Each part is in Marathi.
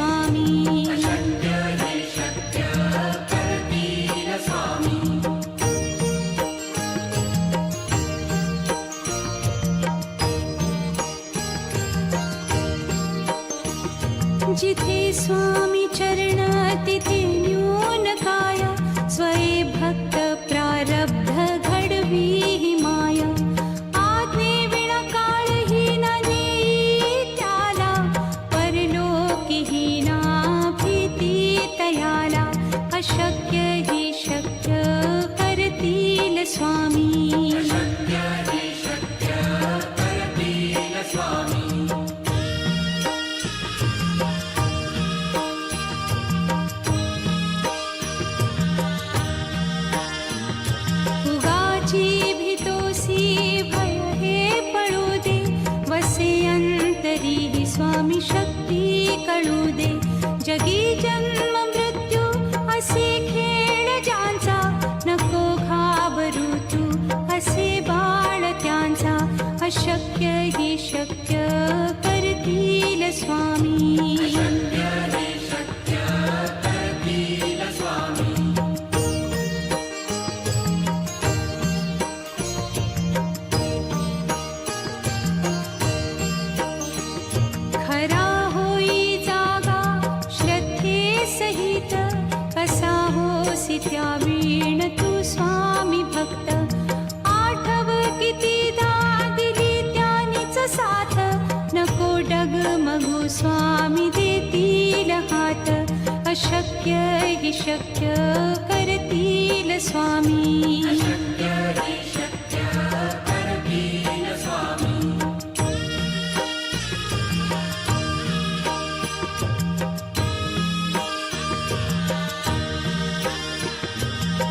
स्वामी जिथे स्वामी चरण तिथे न्यून काया स्वये भक्त प्रारब्ध घडवी ही माया आज्ञे विना काळही न नेई त्याला परलोकीही ना भीती तयाला अशक्य ही शक्य करतील स्वामी स्वामी शक्ती कळू दे जगी जन्म मृत्यू असे खेळ ज्यांचा नको घाबरू तू असे बाळ त्यांचा अशक्य ही शक्य करतील स्वामी त्या वीण तू स्वामी भक्त आठव कितीदा दिली त्यानीच साथ नको डगमगू स्वामी देतील हात अशक्य ही शक्य करतील स्वामी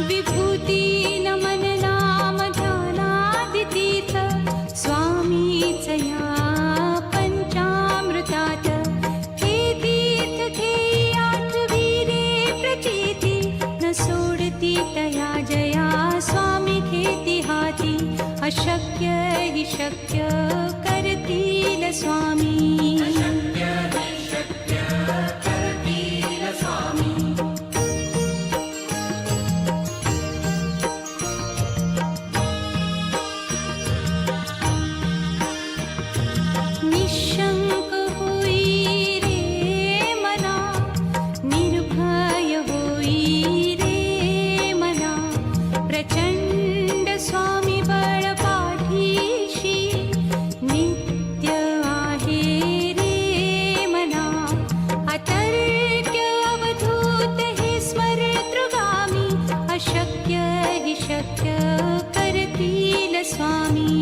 विभूती नमन नाम ध्यानादितीत स्वामीच या पंचामृतात हे तीर्थ घेई आठवी रे प्रचिती न सोडती तया जया स्वामी घेती हाती अशक्य ही शक्य करतील स्वामी निशंक होई रे मना निर्भय होई रे मना प्रचंड स्वामी बळ पाठीशी नित्य आहे रे मना अतर्क्य अवधूत हे स्मरतृगामी अशक्य ही शक्य करतील स्वामी